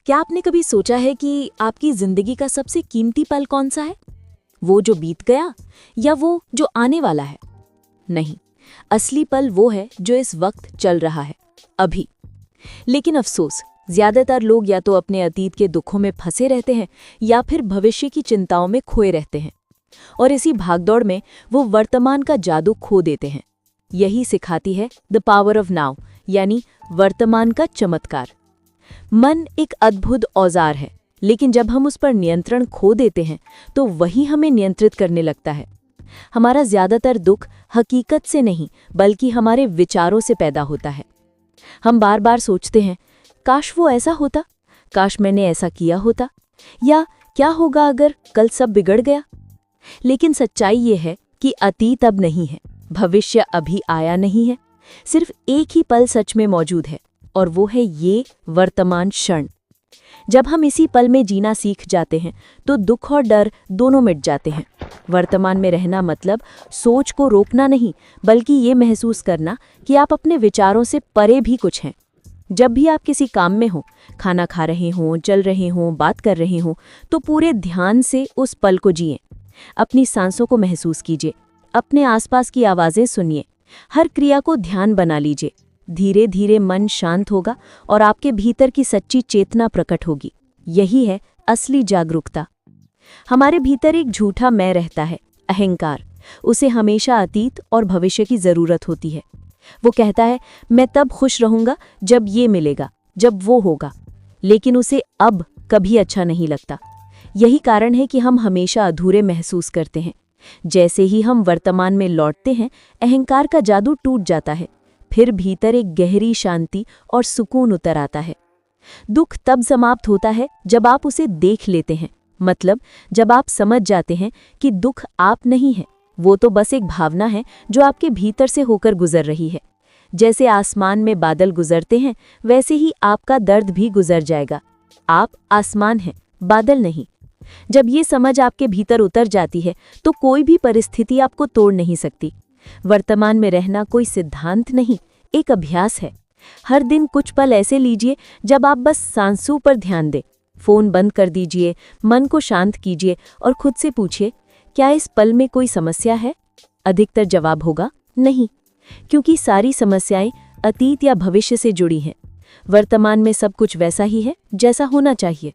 क्या आपने कभी सोचा है कि आपकी जिंदगी का सबसे कीमती पल कौन सा है? वो जो बीत गया या वो जो आने वाला है? नहीं, असली पल वो है जो इस वक्त चल रहा है, अभी। लेकिन अफसोस, ज्यादातर लोग या तो अपने अतीत के दुखों में फंसे रहते हैं या फिर भविष्य की चिंताओं में खोए रहते हैं, और इसी भागदौड़ में वो वर्तमान का जादू खो देते हैं। यही सिखाती है द पावर ऑफ नाउ, यानी वर्तमान का चमत्कार। मन एक अद्भुत औजार है, लेकिन जब हम उस पर नियंत्रण खो देते हैं तो वही हमें नियंत्रित करने लगता है। हमारा ज्यादातर दुख हकीकत से नहीं बल्कि हमारे विचारों से पैदा होता है। हम बार बार सोचते हैं, काश वो ऐसा होता, काश मैंने ऐसा किया होता, या क्या होगा अगर कल सब बिगड़ गया। लेकिन सच्चाई ये है कि अतीत अब नहीं है, भविष्य अभी आया नहीं है। सिर्फ एक ही पल सच में मौजूद है, और वो है ये वर्तमान क्षण। जब हम इसी पल में जीना सीख जाते हैं तो दुख और डर दोनों मिट जाते हैं। वर्तमान में रहना मतलब सोच को रोकना नहीं, बल्कि ये महसूस करना कि आप अपने विचारों से परे भी कुछ हैं। जब भी आप किसी काम में हो, खाना खा रहे हों, चल रहे हों, बात कर रहे हों, तो पूरे ध्यान से उस पल को जिएं। अपनी सांसों को महसूस कीजिए, अपने आसपास की आवाज़ें सुनिए, हर क्रिया को ध्यान बना लीजिए। धीरे धीरे मन शांत होगा और आपके भीतर की सच्ची चेतना प्रकट होगी। यही है असली जागरूकता। हमारे भीतर एक झूठा मैं रहता है, अहंकार। उसे हमेशा अतीत और भविष्य की जरूरत होती है। वो कहता है, मैं तब खुश रहूंगा जब ये मिलेगा, जब वो होगा। लेकिन उसे अब कभी अच्छा नहीं लगता। यही कारण है कि हम हमेशा अधूरे महसूस करते हैं। जैसे ही हम वर्तमान में लौटते हैं, अहंकार का जादू टूट जाता है। फिर भीतर एक गहरी शांति और सुकून उतर आता है। दुख तब समाप्त होता है जब आप उसे देख लेते हैं, मतलब जब आप समझ जाते हैं कि दुख आप नहीं है, वो तो बस एक भावना है जो आपके भीतर से होकर गुजर रही है। जैसे आसमान में बादल गुजरते हैं, वैसे ही आपका दर्द भी गुजर जाएगा। आप आसमान हैं, बादल नहीं। जब ये समझ आपके भीतर उतर जाती है तो कोई भी परिस्थिति आपको तोड़ नहीं सकती। वर्तमान में रहना कोई सिद्धांत नहीं, एक अभ्यास है। हर दिन कुछ पल ऐसे लीजिए जब आप बस सांसों पर ध्यान दें। फोन बंद कर दीजिए, मन को शांत कीजिए और खुद से पूछिए, क्या इस पल में कोई समस्या है? अधिकतर जवाब होगा नहीं, क्योंकि सारी समस्याएं अतीत या भविष्य से जुड़ी हैं। वर्तमान में सब कुछ वैसा ही है जैसा होना चाहिए।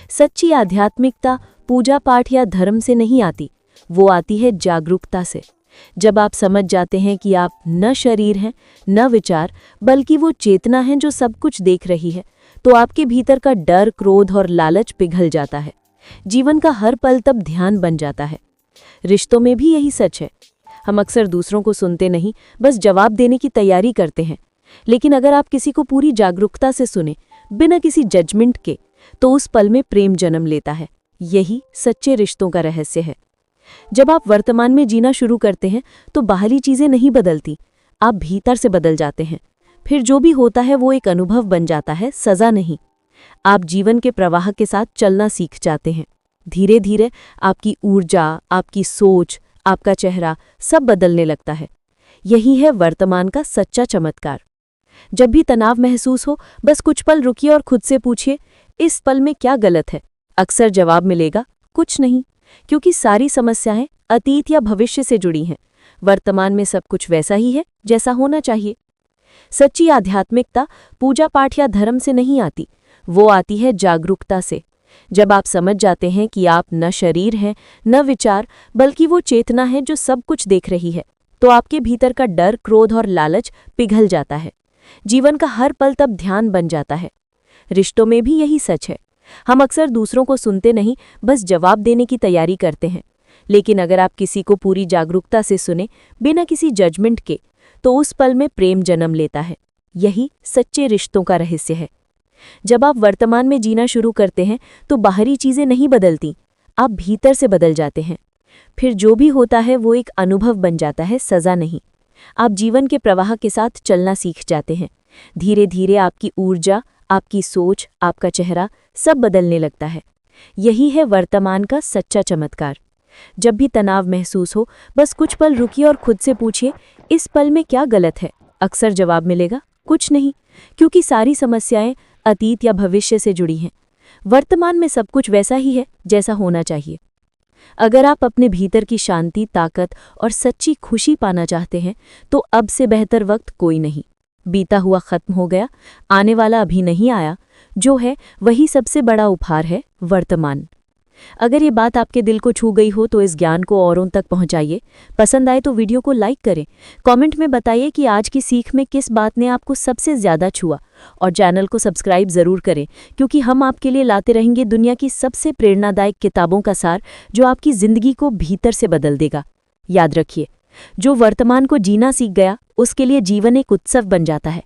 सच्ची आध्यात्मिकता पूजा पाठ या धर्म से नहीं आती, वो आती है जागरूकता से। जब आप समझ जाते हैं कि आप न शरीर हैं, न विचार, बल्कि वो चेतना है जो सब कुछ देख रही है, तो आपके भीतर का डर, क्रोध और लालच पिघल जाता है। जीवन का हर पल तब ध्यान बन जाता है। रिश्तों में भी यही सच है। हम अक्सर दूसरों को सुनते नहीं, बस जवाब देने की तैयारी करते हैं। लेकिन अगर आप किसी को पूरी जागरूकता से सुने, बिना किसी जजमेंट के, तो उस पल में प्रेम जन्म लेता है। यही सच्चे रिश्तों का रहस्य है। जब आप वर्तमान में जीना शुरू करते हैं तो बाहरी चीजें नहीं बदलती, आप भीतर से बदल जाते हैं। फिर जो भी होता है वो एक अनुभव बन जाता है, सजा नहीं। आप जीवन के प्रवाह के साथ चलना सीख जाते हैं। धीरे धीरे आपकी ऊर्जा, आपकी सोच, आपका चेहरा सब बदलने लगता है। यही है वर्तमान का सच्चा चमत्कार। जब भी तनाव महसूस हो, बस कुछ पल रुकिए और खुद से पूछिए, इस पल में क्या गलत है? अक्सर जवाब मिलेगा, कुछ नहीं, क्योंकि सारी समस्याएं अतीत या भविष्य से जुड़ी हैं। वर्तमान में सब कुछ वैसा ही है जैसा होना चाहिए। सच्ची आध्यात्मिकता पूजा पाठ या धर्म से नहीं आती, वो आती है जागरूकता से। जब आप समझ जाते हैं कि आप न शरीर हैं, न विचार, बल्कि वो चेतना है जो सब कुछ देख रही है, तो आपके भीतर का डर, क्रोध और लालच पिघल जाता है। जीवन का हर पल तब ध्यान बन जाता है। रिश्तों में भी यही सच है। हम अक्सर दूसरों को सुनते नहीं, बस जवाब देने की तैयारी करते हैं। लेकिन अगर आप किसी को पूरी जागरूकता से सुने, बिना किसी जजमेंट के, तो उस पल में प्रेम जन्म लेता है। यही सच्चे रिश्तों का रहस्य है। जब आप वर्तमान में जीना शुरू करते हैं तो बाहरी चीजें नहीं बदलती, आप भीतर से बदल जाते हैं। फिर जो भी होता है वो एक अनुभव बन जाता है, सजा नहीं। आप जीवन के प्रवाह के साथ चलना सीख जाते हैं। धीरे धीरे आपकी ऊर्जा, आपकी सोच, आपका चेहरा सब बदलने लगता है। यही है वर्तमान का सच्चा चमत्कार। जब भी तनाव महसूस हो, बस कुछ पल रुकिए और खुद से पूछिए, इस पल में क्या गलत है? अक्सर जवाब मिलेगा, कुछ नहीं, क्योंकि सारी समस्याएं अतीत या भविष्य से जुड़ी हैं। वर्तमान में सब कुछ वैसा ही है जैसा होना चाहिए। अगर आप अपने भीतर की शांति, ताकत और सच्ची खुशी पाना चाहते हैं तो अब से बेहतर वक्त कोई नहीं। बीता हुआ खत्म हो गया, आने वाला अभी नहीं आया। जो है वही सबसे बड़ा उपहार है, वर्तमान। अगर ये बात आपके दिल को छू गई हो तो इस ज्ञान को औरों तक पहुंचाइए। पसंद आए तो वीडियो को लाइक करें। कमेंट में बताइए कि आज की सीख में किस बात ने आपको सबसे ज़्यादा छुआ। और चैनल को सब्सक्राइब ज़रूर करें, क्योंकि हम आपके लिए लाते रहेंगे दुनिया की सबसे प्रेरणादायक किताबों का सार, जो आपकी ज़िंदगी को भीतर से बदल देगा। याद रखिए, जो वर्तमान को जीना सीख गया उसके लिए जीवन एक उत्सव बन जाता है।